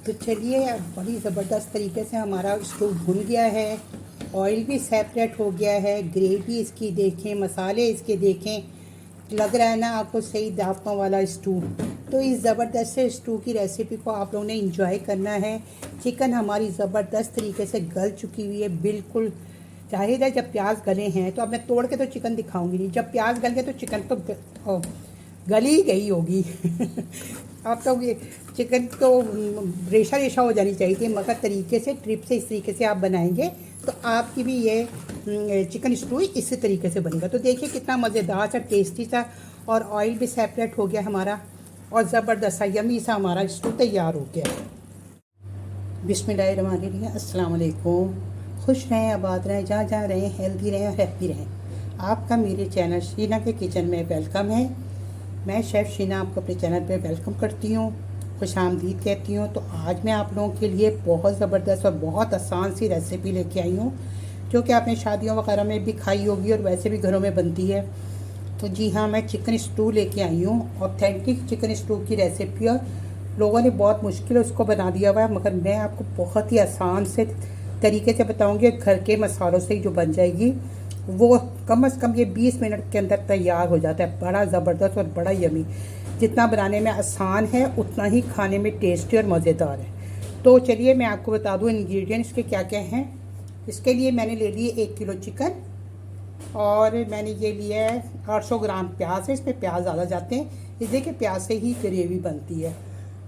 तो चलिए, बड़ी ज़बरदस्त तरीके से हमारा स्टू भुन गया है, ऑयल भी सेपरेट हो गया है, ग्रेवी इसकी देखें, मसाले इसके देखें, लग रहा है ना आपको सही दावतों वाला स्टू। तो इस ज़बरदस्त से स्टू की रेसिपी को आप लोगों ने इंजॉय करना है। चिकन हमारी ज़बरदस्त तरीके से गल चुकी हुई है, बिल्कुल जाहिर है। जब प्याज गले हैं तो अब मैं तोड़ के तो चिकन दिखाऊंगी नहीं, जब प्याज गल गए तो चिकन तो गली गई होगी। आप तो ये चिकन तो रेशा रेशा हो जानी चाहिए थी, मगर तरीके से ट्रिप से इस तरीके से आप बनाएंगे तो आपकी भी ये चिकन स्टू इसी तरीके से बनेगा। तो देखिए कितना मज़ेदार सा, टेस्टी सा, और ऑयल भी सेपरेट हो गया हमारा, और ज़बरदस्त सा यमी सा हमारा स्टू तैयार हो गया। बिस्मिल्लाहिर्रहमानिर्रहीम, अस्सलाम वालेकुम। खुश रहें, आबाद रहें, जहाँ जहाँ रहें, हेल्दी रहें और हैप्पी रहें। आपका मेरे चैनल शीना के किचन में वेलकम है। मैं शेफ़ शीना आपको अपने चैनल पे वेलकम करती हूँ, खुश आमदीद कहती हूँ। तो आज मैं आप लोगों के लिए बहुत ज़बरदस्त और बहुत आसान सी रेसिपी लेके आई हूँ, जो कि आपने शादियों वगैरह में भी खाई होगी और वैसे भी घरों में बनती है। तो जी हाँ, मैं चिकन स्टू लेके आई हूँ, ऑथेंटिक चिकन स्टू की रेसिपी। और लोगों ने बहुत मुश्किल उसको बना दिया हुआ है, मगर मैं आपको बहुत ही आसान से तरीके से बताऊँगी। घर के मसालों से जो बन जाएगी वो कम से कम ये 20 मिनट के अंदर तैयार हो जाता है। बड़ा ज़बरदस्त और बड़ा यमी, जितना बनाने में आसान है उतना ही खाने में टेस्टी और मज़ेदार है। तो चलिए मैं आपको बता दूं इंग्रेडिएंट्स के क्या क्या हैं। इसके लिए मैंने ले लिए 1 किलो चिकन, और मैंने ये लिया है 800 ग्राम प्याज है। इसमें प्याज ज़्यादा जाते हैं, इसलिए कि प्याज से ही ग्रेवी बनती है।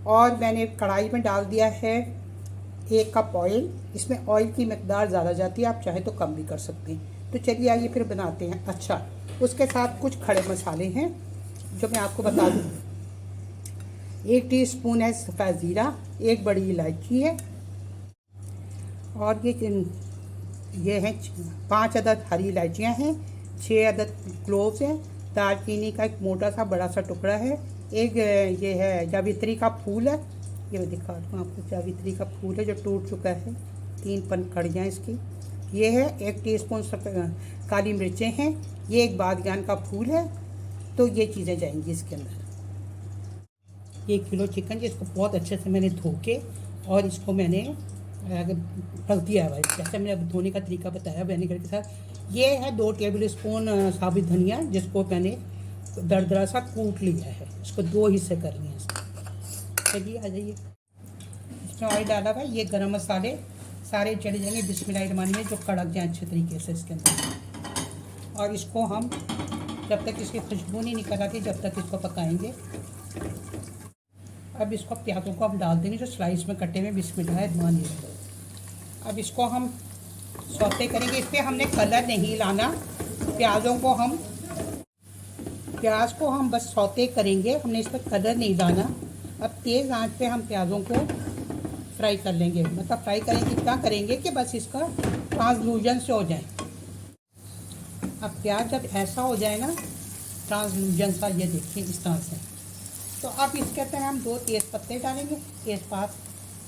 और मैंने कढ़ाई में डाल दिया है 1 कप ऑयल। इसमें ऑयल की मकदार ज़्यादा जाती है, आप चाहे तो कम भी कर सकते हैं। तो चलिए आइए फिर बनाते हैं। अच्छा, उसके साथ कुछ खड़े मसाले हैं जो मैं आपको बता दूँ। 1 टीस्पून है सफ़ेद ज़ीरा, 1 बड़ी इलायची है, और ये हैं 5 अदद हरी इलायचियाँ हैं, 6 अदद क्लोव्स हैं, दालचीनी का एक मोटा सा बड़ा सा टुकड़ा है, एक ये है जावित्री का फूल है, ये मैं दिखा दूँ आपको। जावित्री का फूल है जो टूट चुका है, 3 कड़ियाँ इसकी। ये है 1 टीस्पून काली मिर्चें हैं, ये एक बादगान का फूल है। तो ये चीज़ें जाएंगी इसके अंदर। 1 किलो चिकन जिसको बहुत अच्छे से मैंने धो के और इसको मैंने रख दिया है, जैसे मैंने धोने का तरीका बताया विनेगर के साथ। ये है 2 टेबल स्पून साबुत धनिया, जिसको मैंने दरदरा सा कूट लिया है। इसको 2 हिस्से कर लिए हैं। चलिए आ जाइए। इसमें ऑयल डाला हुआ है, ये गरम मसाले सारे चले जाएंगे बिस्मिल्लाहिर्रहमानिर्रहीम, जो कड़क जाए अच्छे तरीके से इसके अंदर। और इसको हम जब तक इसकी खुशबू नहीं निकल आती जब तक इसको पकाएंगे। अब इसको प्याज़ों को हम डाल देंगे जो स्लाइस में कटे हुए, बिस्मिल्लाहिर्रहमानिर्रहीम। अब इसको हम सौते करेंगे। इस पर हमने कलर नहीं लाना, प्याज को हम बस सौते करेंगे, हमने इस पर कलर नहीं डालना। अब तेज़ आंच पे हम प्याज़ों को फ्राई कर लेंगे, मतलब फ्राई करेंगे, क्या करेंगे कि बस इसका ट्रांसलूजन से हो जाए। अब प्याज जब ऐसा हो जाए ना ट्रांसलूजन सा, ये देखिए इस तरह से, तो अब इसके अंदर हम 2 तेज़ पत्ते डालेंगे, तेज़पात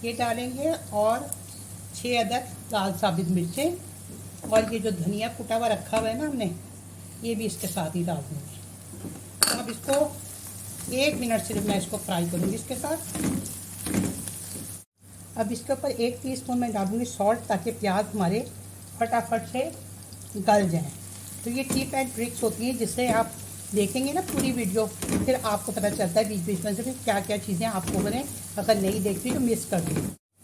ये डालेंगे, और 6 अदद लाल साबित मिर्चें, और ये जो धनिया कुटा हुआ रखा हुआ है ना हमने, ये भी इसके साथ ही डाल देंगे। तो अब इसको 1 मिनट सिर्फ मैं इसको फ्राई करूँगी इसके साथ। अब इसके ऊपर 1 टीस्पून मैं डालूँगी सॉल्ट, ताकि प्याज हमारे फटाफट से गल जाएँ। तो ये टिप एंड ट्रिक्स होती हैं, जिससे आप देखेंगे ना पूरी वीडियो, फिर आपको पता चलता है बीच बीच में से फिर क्या क्या चीज़ें आपको बने, अगर नहीं देखती तो मिस कर दी।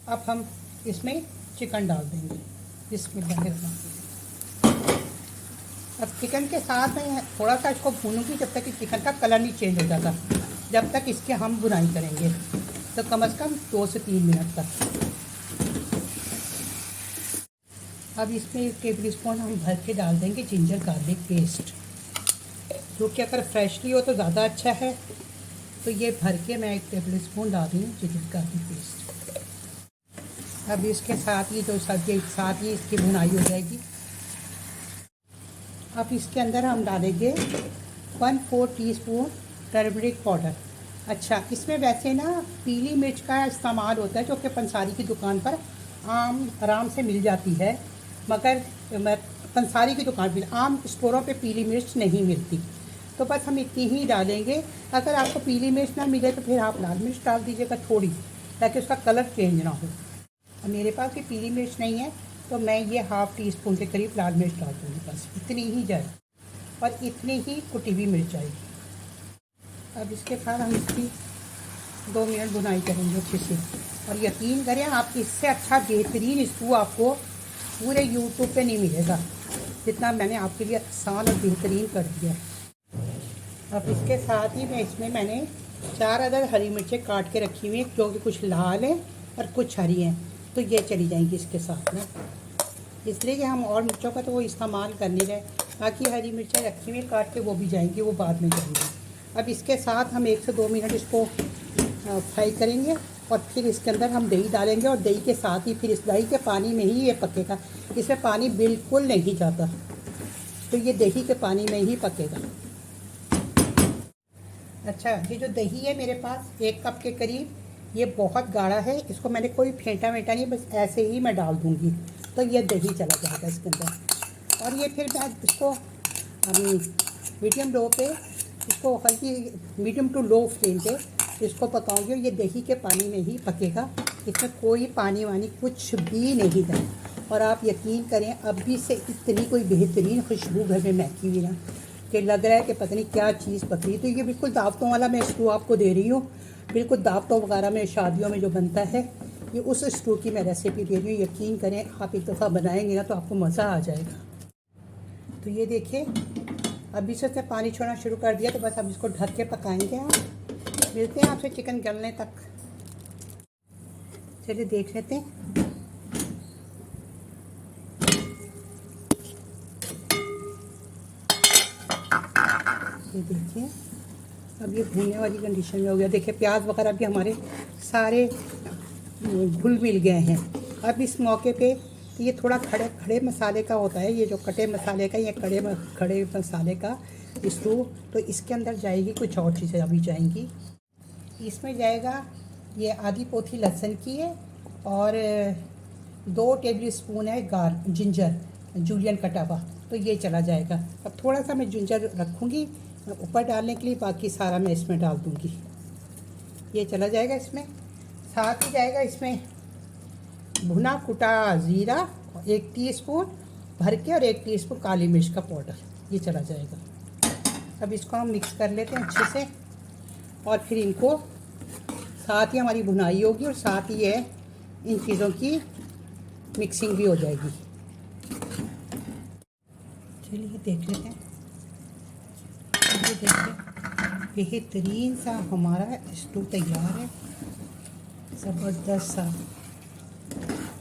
अब हम इसमें चिकन डाल देंगे, बिस्मिल्लाहिर्रहमानिर्रहीम। अब चिकन के साथ मैं थोड़ा सा इसको भूनूंगी जब तक कि चिकन का कलर नहीं चेंज हो जाता, जब तक इसके हम बुनाई करेंगे, तो कम से कम 2 से 3 मिनट तक। अब इसमें 1 टेबल स्पून हम भर के डाल देंगे जिंजर गार्लिक पेस्ट, जो कि अगर फ्रेशली हो तो ज़्यादा अच्छा है। तो ये भर के मैं 1 टेबल स्पून डाल रही हूँ जिंजर गार्लिक पेस्ट। अब इसके साथ ही जो सब्जी साथ ही इसकी भुनाई हो जाएगी। अब इसके अंदर हम डालेंगे 1/4 टीस्पून टर्मरिक पाउडर। अच्छा, इसमें वैसे ना पीली मिर्च का इस्तेमाल होता है, जो कि पंसारी की दुकान पर आराम से मिल जाती है, मगर पंसारी की दुकान पर आम स्टोरों पे पीली मिर्च नहीं मिलती। तो बस हम इतनी ही डालेंगे। अगर आपको पीली मिर्च ना मिले तो फिर आप लाल मिर्च डाल दीजिएगा थोड़ी, ताकि उसका कलर चेंज ना हो। और मेरे पास भी पीली मिर्च नहीं है तो मैं ये हाफ़ टी स्पून के करीब लाल मिर्च डाल दूँगी, बस इतनी ही जाए और इतनी ही कुटी हुई मिर्च आएगी। अब इसके साथ हम इसकी 2 मिनट भुनाई करेंगे अच्छे से। और यकीन करें, आप इससे अच्छा बेहतरीन स्टू आपको पूरे यूट्यूब पे नहीं मिलेगा जितना मैंने आपके लिए आसान और बेहतरीन कर दिया। अब इसके साथ ही मैंने 4 अदद हरी मिर्चें काट के रखी हुई हैं, जो कि कुछ लाल हैं और कुछ हरी हैं, तो ये चली जाएंगी इसके साथ में, इसलिए कि हम और मिर्चों का तो वो इस्तेमाल कर नहीं रहे। बाकी हरी मिर्चें रखी हुई काट के वो भी जाएंगी, वो बाद में जाएंगी। अब इसके साथ हम 1 से 2 मिनट इसको फ्राई करेंगे और फिर इसके अंदर हम दही डालेंगे और दही के साथ ही फिर इस दही के पानी में ही ये पकेगा। इसमें पानी बिल्कुल नहीं जाता, तो ये दही के पानी में ही पकेगा। अच्छा, ये जो दही है मेरे पास 1 कप के करीब, ये बहुत गाढ़ा है, इसको मैंने कोई फेंटा वेंटा नहीं, बस ऐसे ही मैं डाल दूँगी तो ये दही चला जाएगा इसके अंदर। और ये फिर मैं इसको मीडियम लो पे, इसको हल्की मीडियम टू लो फ्लेम पे इसको पकाऊंगी और ये दही के पानी में ही पकेगा, इसमें कोई पानी वानी कुछ भी नहीं है। और आप यकीन करें, अभी से इतनी कोई बेहतरीन खुशबू घर में महकी हुई ना कि लग रहा है कि पता नहीं क्या चीज़ पकी। तो ये बिल्कुल दावतों वाला मैं स्टू आपको दे रही हूँ, बिल्कुल दावतों वगैरह में शादियों में जो बनता है, ये उस स्टू की मैं रेसिपी दे रही हूँ। यकीन करें, आप एक दफ़ा बनाएंगे ना तो आपको मज़ा आ जाएगा। तो ये देखिए, अभी से पानी छोड़ना शुरू कर दिया, तो बस अब इसको ढक के पकाएंगे। आप मिलते हैं आपसे चिकन गलने तक। चलिए देख लेते हैं। ये देखिए, अब ये भूनने वाली कंडीशन में हो गया। देखिए, प्याज वगैरह भी हमारे सारे घुल मिल गए हैं। अब इस मौके पे ये थोड़ा खड़े मसाले का होता है, ये जो कटे मसाले का, ये खड़े मसाले का स्टू, तो इसके अंदर जाएगी कुछ और चीज़ें अभी जाएंगी। इसमें जाएगा ये आधी पोथी लहसुन की है और 2 टेबल स्पून है जिंजर जूलियन कटा हुआ, तो ये चला जाएगा। अब थोड़ा सा मैं जिंजर रखूँगी ऊपर डालने के लिए, बाकी सारा मैं इसमें डाल दूँगी। ये चला जाएगा इसमें। साथ ही जाएगा इसमें भुना कुटा ज़ीरा 1 टीस्पून भर के और 1 टीस्पून काली मिर्च का पाउडर, ये चला जाएगा। अब इसको हम मिक्स कर लेते हैं अच्छे से और फिर इनको साथ ही हमारी भुनाई होगी और साथ ही है इन चीज़ों की मिक्सिंग भी हो जाएगी। चलिए देख लेते हैं। ये देखिए, बेहतरीन सा हमारा स्टू तैयार है, ज़बरदस्त सा।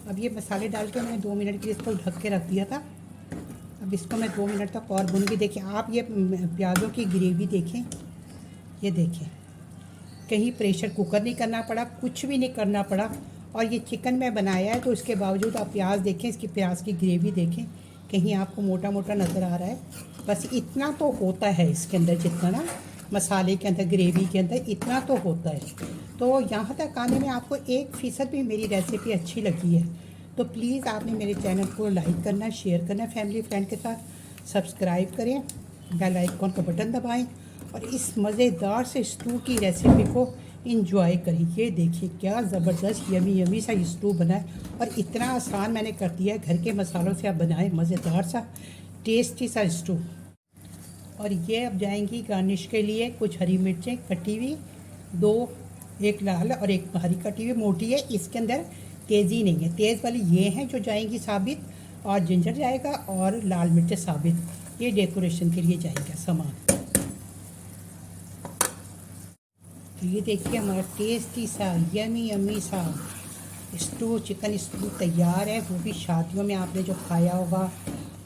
अब ये मसाले डाल के मैंने 2 मिनट के लिए इसको ढक के रख दिया था। अब इसको मैं 2 मिनट तक और भूनूंगी। देखिए आप, ये प्याज़ों की ग्रेवी देखें, ये देखें, कहीं प्रेशर कुकर नहीं करना पड़ा, कुछ भी नहीं करना पड़ा। और ये चिकन में बनाया है तो इसके बावजूद आप प्याज देखें, इसकी प्याज की ग्रेवी देखें, कहीं आपको मोटा मोटा नज़र आ रहा है? बस इतना तो होता है इसके अंदर, जितना ना मसाले के अंदर, ग्रेवी के अंदर इतना तो होता है। तो यहाँ तक आने में आपको 1% भी मेरी रेसिपी अच्छी लगी है तो प्लीज़ आपने मेरे चैनल को लाइक करना, शेयर करना, फैमिली फ्रेंड के साथ सब्सक्राइब करें, बेल आइकॉन का बटन दबाएं और इस मज़ेदार से स्टू की रेसिपी को इंजॉय करें। ये देखिए क्या ज़बरदस्त यमी यमी सा स्टू बना है और इतना आसान मैंने कर दिया है। घर के मसालों से आप बनाएं मज़ेदार सा टेस्टी सा स्टू। और ये अब जाएंगी गार्निश के लिए कुछ हरी मिर्चें कटी हुई, 2, 1 लाल और 1 हरी कटी हुई मोटी है। इसके अंदर तेज़ी नहीं है, तेज़ वाली ये हैं जो जाएंगी साबित, और जिंजर जाएगा और लाल मिर्चें साबित, ये डेकोरेशन के लिए जाएगा सामान। तो ये देखिए हमारा टेस्टी सा यमी यमी सा स्टू, चिकन स्टू तैयार है। वो भी शादियों में आपने जो खाया होगा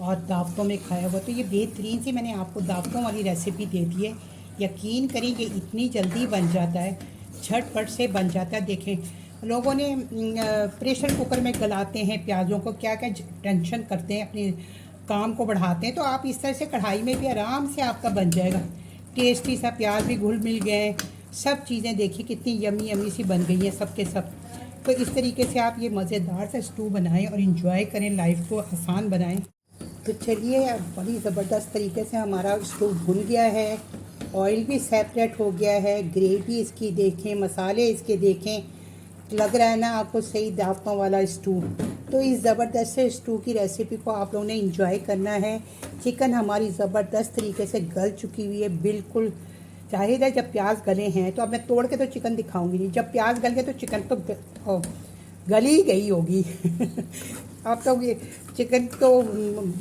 और दावतों में खाया हुआ। तो ये बेहतरीन सी मैंने आपको दावतों वाली रेसिपी दे दी है। यकीन करें ये इतनी जल्दी बन जाता है, झटपट से बन जाता है। देखें, लोगों ने प्रेशर कुकर में गलाते हैं प्याज़ों को, क्या क्या टेंशन करते हैं, अपने काम को बढ़ाते हैं। तो आप इस तरह से कढ़ाई में भी आराम से आपका बन जाएगा। टेस्टी सा प्याज भी घुल मिल गए, सब चीज़ें देखिए कितनी यमी यमी सी बन गई हैं सब के सब। तो इस तरीके से आप ये मज़ेदार सा स्टू बनाएं और इन्जॉय करें, लाइफ को आसान बनाएं। तो चलिए, बड़ी ज़बरदस्त तरीके से हमारा स्टू भुन गया है, ऑयल भी सेपरेट हो गया है, ग्रेवी इसकी देखें, मसाले इसके देखें, लग रहा है ना आपको सही दावतों वाला स्टू। तो इस ज़बरदस्त से स्टू की रेसिपी को आप लोगों ने इंजॉय करना है। चिकन हमारी ज़बरदस्त तरीके से गल चुकी हुई है, बिल्कुल जाहिर है जब प्याज गले हैं तो अब मैं तोड़ के तो चिकन दिखाऊंगी नहीं, जब प्याज गल गए तो चिकन तो गली गई होगी अब तो ये चिकन तो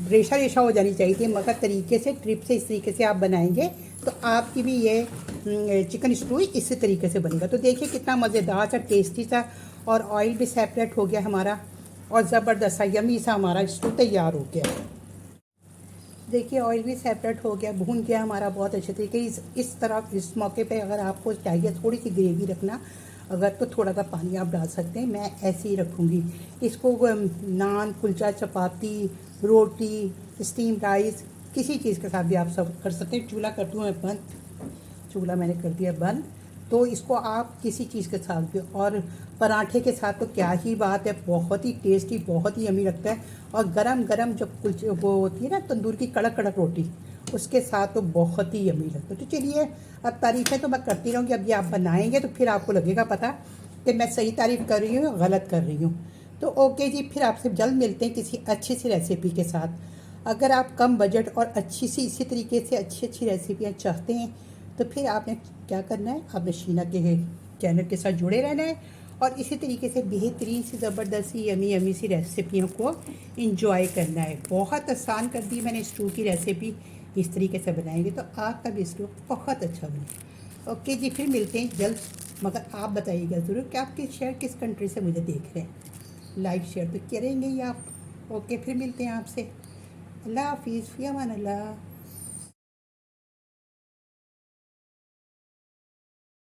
रेशा रेशा हो जानी चाहिए थी, मगर तरीके से ट्रिप से इस तरीके से आप बनाएंगे तो आपकी भी ये चिकन स्टू इसी तरीके से बनेगा। तो देखिए कितना मज़ेदार सा टेस्टी सा, और ऑयल भी सेपरेट हो गया हमारा, और ज़बरदस्त सा यमी सा हमारा स्टू तैयार हो गया। देखिए ऑयल भी सेपरेट हो गया, भून गया हमारा बहुत अच्छे तरीके। इस तरह इस मौके पे अगर आपको चाहिए थोड़ी सी ग्रेवी रखना, अगर तो थोड़ा सा पानी आप डाल सकते हैं, मैं ऐसे ही रखूँगी इसको। नान, कुलचा, चपाती, रोटी, स्टीम राइस, किसी चीज़ के साथ भी आप सब कर सकते हैं। चूल्हा कर दूँ मैं बंद, चूल्हा मैंने कर दिया बंद। तो इसको आप किसी चीज़ के साथ भी, और पराठे के साथ तो क्या ही बात है, बहुत ही टेस्टी, बहुत ही यमी लगता है। और गरम गरम जब कुलचे वो होती है ना तंदूर की कड़क कड़क रोटी, उसके साथ तो बहुत ही यमी लगता है। तो चलिए अब तारीफ़ें तो मैं करती रहूँगी, अब ये आप बनाएंगे तो फिर आपको लगेगा पता कि मैं सही तारीफ़ कर रही हूँ या गलत कर रही हूँ। तो ओके जी, फिर आपसे जल्द मिलते हैं किसी अच्छी सी रेसिपी के साथ। अगर आप कम बजट और अच्छी सी इसी तरीके से अच्छी अच्छी रेसिपियाँ चाहते हैं तो फिर आपने क्या करना है, आपने शीना के चैनल के साथ जुड़े रहना है, और इसी तरीके से बेहतरीन सी ज़बरदस्त सी यमी यमी सी रेसिपियों को इंजॉय करना है। बहुत आसान कर दी मैंने स्टू की रेसिपी, इस तरीके से बनाएंगे तो आपका भी स्टू बहुत अच्छा बने। ओके जी, फिर मिलते हैं जल्द, मगर आप बताइएगा ज़रूर कि आप किस शहर किस कंट्री से मुझे देख रहे हैं। लाइक शेयर तो करेंगे ही आप। ओके, फिर मिलते हैं आपसे। अल्लाह हाफिज़, फ़ी अमान अल्लाह।